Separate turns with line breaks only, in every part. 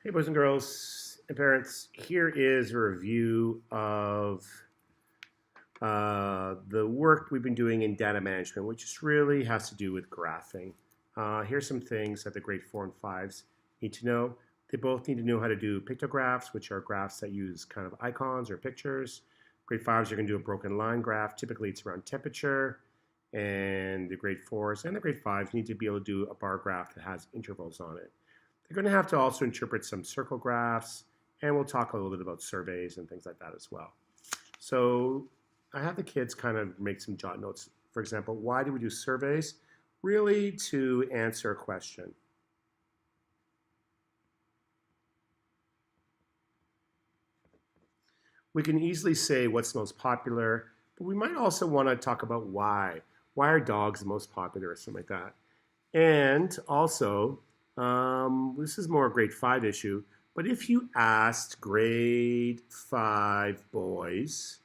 Hey, boys and girls and parents, here is a review of the work we've been doing in data management, which just really has to do with graphing. Here's some things that the grade 4 and 5s need to know. They both need to know how to do pictographs, which are graphs that use kind of icons or pictures. Grade 5s are going to do a broken line graph. Typically, it's around temperature. And the grade 4s and the grade 5s need to be able to do a bar graph that has intervals on it. They're going to have to also interpret some circle graphs, and we'll talk a little bit about surveys and things like that as well. So I have the kids kind of make some jot notes. For example, why do we do surveys? Really to answer a question. We can easily say what's most popular, but we might also want to talk about why. Why are dogs the most popular or something like that? And also, this is more a grade 5 issue, but if you asked grade 5 boys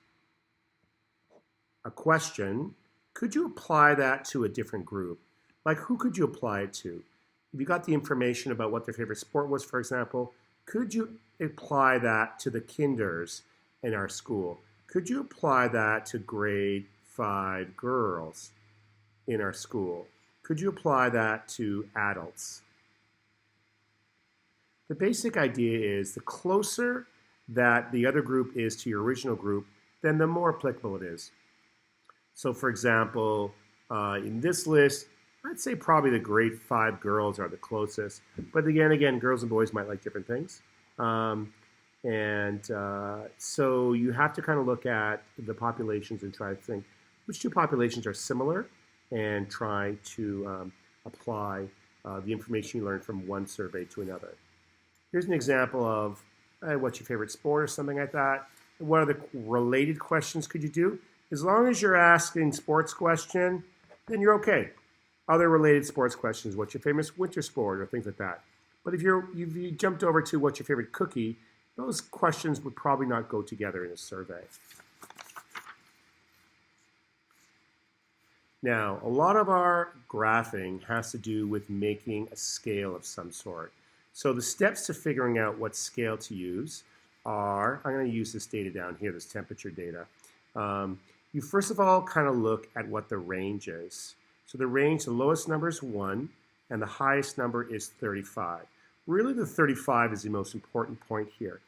a question, could you apply that to a different group? Like, who could you apply it to? If you got the information about what their favorite sport was, for example, could you apply that to the kinders in our school? Could you apply that to grade 5 girls in our school? Could you apply that to adults? The basic idea is the closer that the other group is to your original group, then the more applicable it is. So for example, in this list, I'd say probably the grade 5 girls are the closest. But again, girls and boys might like different things. So you have to kind of look at the populations and try to think which two populations are similar and try to apply the information you learned from one survey to another. Here's an example of what's your favorite sport or something like that. What other related questions could you do? As long as you're asking sports question, then you're okay. Other related sports questions, what's your famous winter sport or things like that. But if you jumped over to what's your favorite cookie, those questions would probably not go together in a survey. Now, a lot of our graphing has to do with making a scale of some sort. So the steps to figuring out what scale to use are, I'm going to use this data down here, this temperature data. You first of all kind of look at what the range is. So the range, the lowest number is 1, and the highest number is 35. Really, the 35 is the most important point here.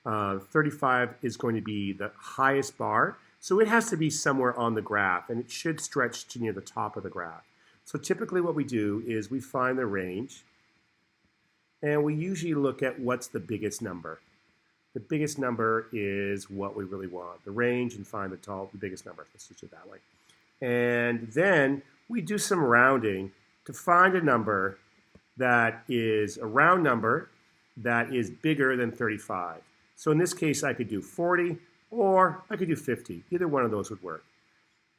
35 is going to be the highest bar, so it has to be somewhere on the graph, and it should stretch to near the top of the graph. So typically what we do is we find the range, and we usually look at what's the biggest number. The biggest number is what we really want, the range, and find the biggest number. Let's just do it that way. And then we do some rounding to find a number that is a round number that is bigger than 35. So in this case, I could do 40 or I could do 50. Either one of those would work.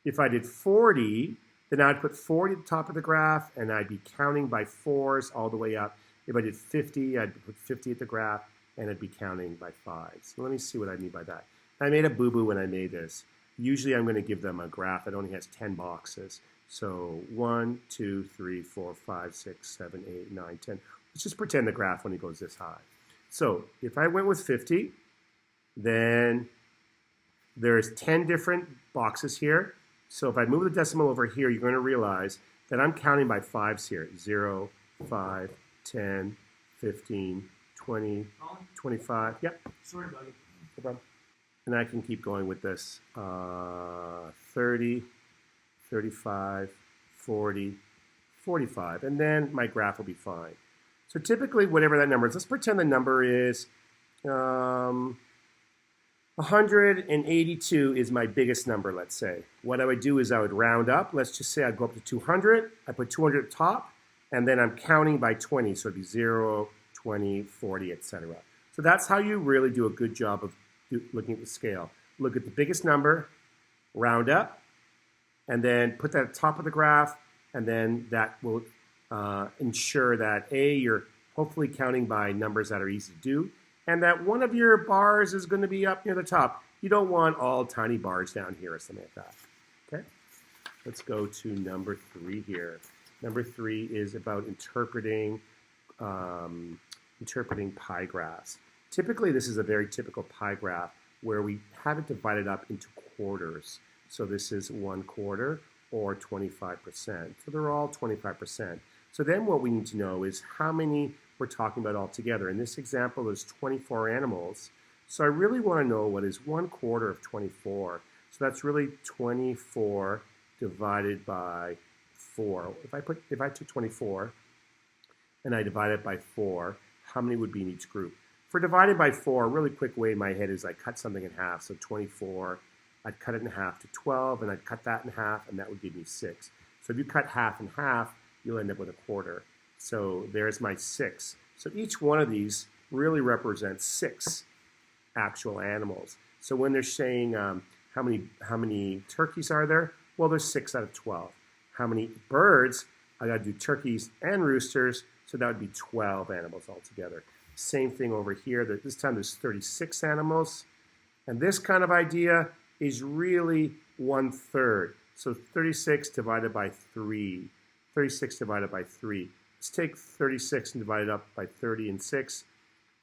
If I did 40, then I'd put 40 at the top of the graph and I'd be counting by 4s all the way up. If I did 50, I'd put 50 at the graph and I'd be counting by 5s. So let me see what I mean by that. I made a boo-boo when I made this. Usually I'm going to give them a graph that only has 10 boxes. So 1, 2, 3, 4, 5, 6, 7, 8, 9, 10. Let's just pretend the graph only goes this high. So if I went with 50, then there's 10 different boxes here. So if I move the decimal over here, you're going to realize that I'm counting by 5s here. 0, 5, 10, 15, 20, 25. Yep.
Sorry, buddy.
No problem. And I can keep going with this. 30, 35, 40, 45. And then my graph will be fine. So typically, whatever that number is, let's pretend the number is 182 is my biggest number, let's say. What I would do is I would round up. Let's just say I'd go up to 200. I put 200 at the top, and then I'm counting by 20. So it'd be 0, 20, 40, etc. So that's how you really do a good job of looking at the scale. Look at the biggest number, round up, and then put that at the top of the graph, and then that will ensure that A, you're hopefully counting by numbers that are easy to do, and that one of your bars is going to be up near the top. You don't want all tiny bars down here or something like that. Okay? Let's go to number 3 here. Number 3 is about interpreting interpreting pie graphs. Typically, this is a very typical pie graph where we have it divided up into quarters. So this is 1/4 or 25%. So they're all 25%. So then what we need to know is how many we're talking about altogether. In this example, there's 24 animals. So I really want to know what is 1/4 of 24. So that's really 24 divided by 4. If I took 24 and I divide it by 4, how many would be in each group? For divided by 4, a really quick way in my head is I cut something in half. So 24, I'd cut it in half to 12, and I'd cut that in half, and that would give me 6. So if you cut half in half, you'll end up with 1/4. So there's my 6. So each one of these really represents 6 actual animals. So when they're saying how many turkeys are there? Well, there's 6 out of 12. How many birds? I got to do turkeys and roosters, so that would be 12 animals altogether. Same thing over here. This time there's 36 animals. And this kind of idea is really 1/3. So 36 divided by 3. 36 divided by 3. Let's take 36 and divide it up by 30 and 6.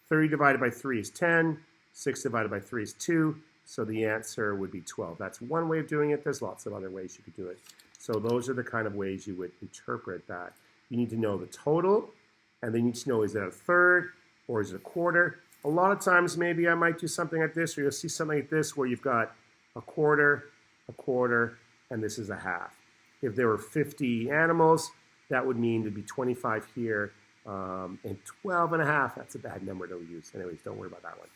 30 divided by 3 is 10. 6 divided by 3 is 2. So the answer would be 12. That's one way of doing it. There's lots of other ways you could do it. So those are the kind of ways you would interpret that. You need to know the total, and then you need to know, is it 1/3 or is it 1/4? A lot of times maybe I might do something like this, or you'll see something like this where you've got 1/4, and this is 1/2. If there were 50 animals, that would mean there'd be 25 here, and 12.5. That's a bad number to use. Anyways, don't worry about that one.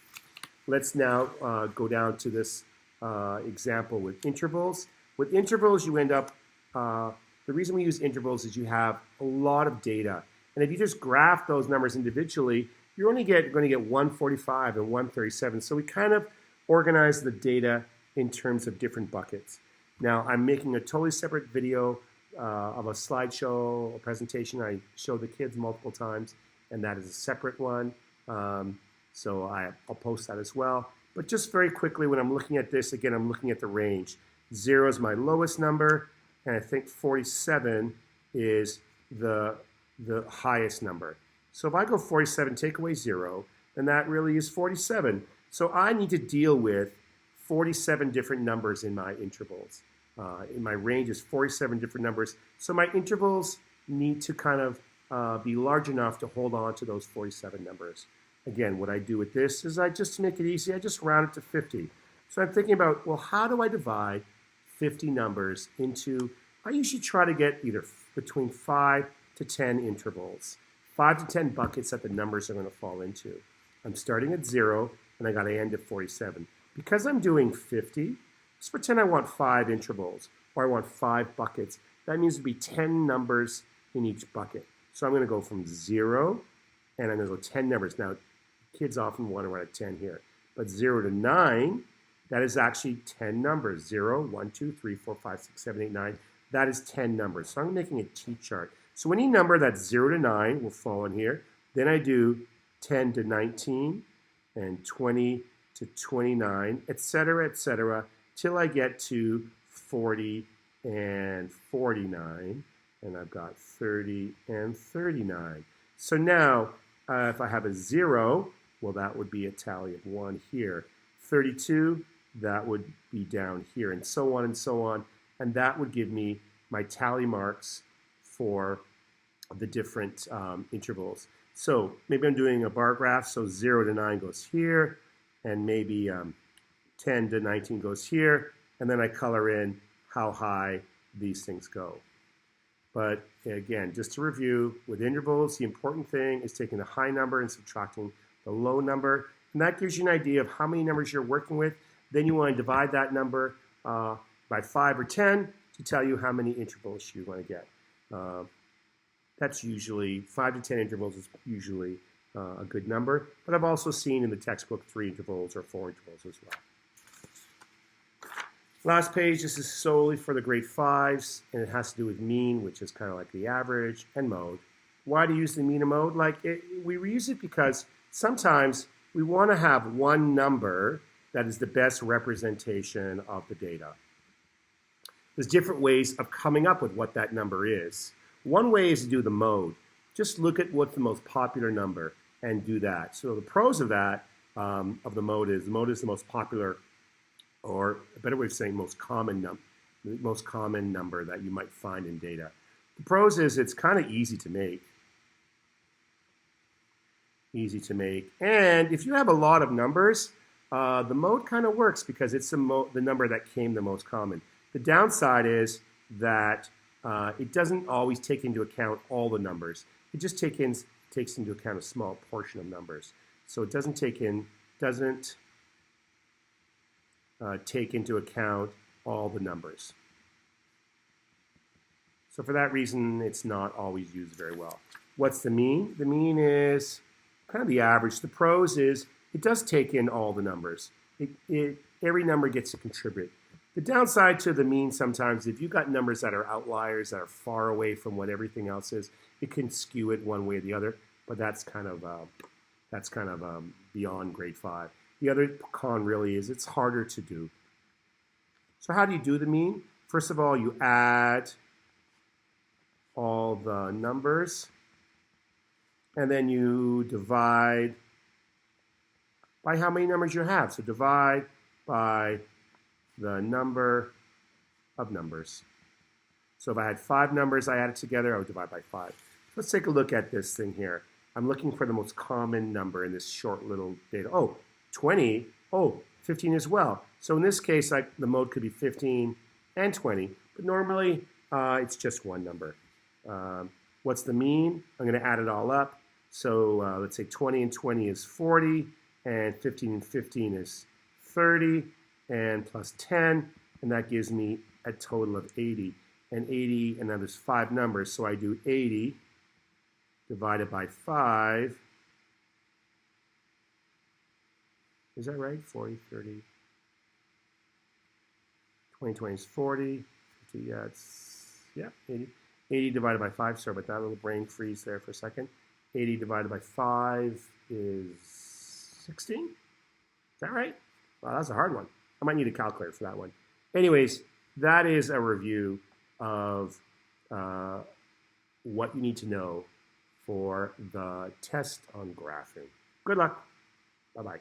Let's now go down to this example with intervals. With intervals, you end up, the reason we use intervals is you have a lot of data. And if you just graph those numbers individually, you're only going to get 145 and 137. So we kind of organize the data in terms of different buckets. Now, I'm making a totally separate video of a slideshow, a presentation. I show the kids multiple times, and that is a separate one. So I'll post that as well. But just very quickly, when I'm looking at this, again, I'm looking at the range. 0 is my lowest number, and I think 47 is the highest number. So if I go 47, take away 0, then that really is 47. So I need to deal with 47 different numbers in my intervals. In my range is 47 different numbers. So my intervals need to kind of be large enough to hold on to those 47 numbers. Again, what I do with this is to make it easy, I just round it to 50. So I'm thinking about, well, how do I divide 50 numbers into, I usually try to get either between 5 to 10 intervals, 5 to 10 buckets that the numbers are going to fall into. I'm starting at 0, and I got to end at 47. Because I'm doing 50, let's pretend I want 5 intervals, or I want 5 buckets. That means there'd be 10 numbers in each bucket. So I'm going to go from 0, and I'm going to go 10 numbers. Now, kids often want to write a 10 here. But 0 to 9, that is actually 10 numbers. 0, 1, 2, 3, 4, 5, 6, 7, 8, 9. That is 10 numbers. So I'm making a T-chart. So any number that's 0 to 9 will fall in here. Then I do 10 to 19 and 20 to 29, etc., till I get to 40 and 49. And I've got 30 and 39. So now, if I have a 0, well, that would be a tally of 1 here. 32, that would be down here, and so on and so on. And that would give me my tally marks for the different intervals. So maybe I'm doing a bar graph, so 0 to 9 goes here, and maybe 10 to 19 goes here, and then I color in how high these things go. But again, just to review, with intervals, the important thing is taking the high number and subtracting the low number, and that gives you an idea of how many numbers you're working with. Then you want to divide that number by 5 or 10 to tell you how many intervals you want to get. That's usually 5 to 10 intervals is usually a good number, but I've also seen in the textbook 3 intervals or 4 intervals as well. Last page, this is solely for the grade 5s, and it has to do with mean, which is kind of like the average, and mode. Why do you use the mean and mode? We use it because sometimes we want to have one number that is the best representation of the data. There's different ways of coming up with what that number is. One way is to do the mode. Just look at what's the most popular number. and do that. So the pros of that, of the mode is the most popular, or a better way of saying most common number that you might find in data. The pros is it's kind of easy to make. And if you have a lot of numbers, the mode kind of works because it's the number that came the most common. The downside is that it doesn't always take into account all the numbers. It just takes into account a small portion of numbers. So it doesn't take into account all the numbers. So for that reason, it's not always used very well. What's the mean? The mean is kind of the average. The pros is it does take in all the numbers. Every number gets to contribute. The downside to the mean sometimes, if you've got numbers that are outliers, that are far away from what everything else is, it can skew it one way or the other. But that's kind of beyond grade 5. The other con really is it's harder to do. So how do you do the mean? First of all, you add all the numbers, and then you divide by how many numbers you have. So divide by the number of numbers. So if I had 5 numbers I added together, I would divide by 5. Let's take a look at this thing here. I'm looking for the most common number in this short little data. Oh, 20. Oh, 15 as well. So in this case, the mode could be 15 and 20, but normally it's just one number. What's the mean? I'm going to add it all up. So let's say 20 and 20 is 40, and 15 and 15 is 30, and plus 10, and that gives me a total of 80. And 80, and then there's 5 numbers, so I do 80 divided by 5. Is that right? 40, 30, 20, 20 is 40, 50, yeah, 80. 80 divided by 5, sorry about that, little brain freeze there for a second. 80 divided by 5 is 16? Is that right? Wow, that's a hard one. I might need a calculator for that one. Anyways, that is a review of what you need to know for the test on graphing. Good luck. Bye-bye.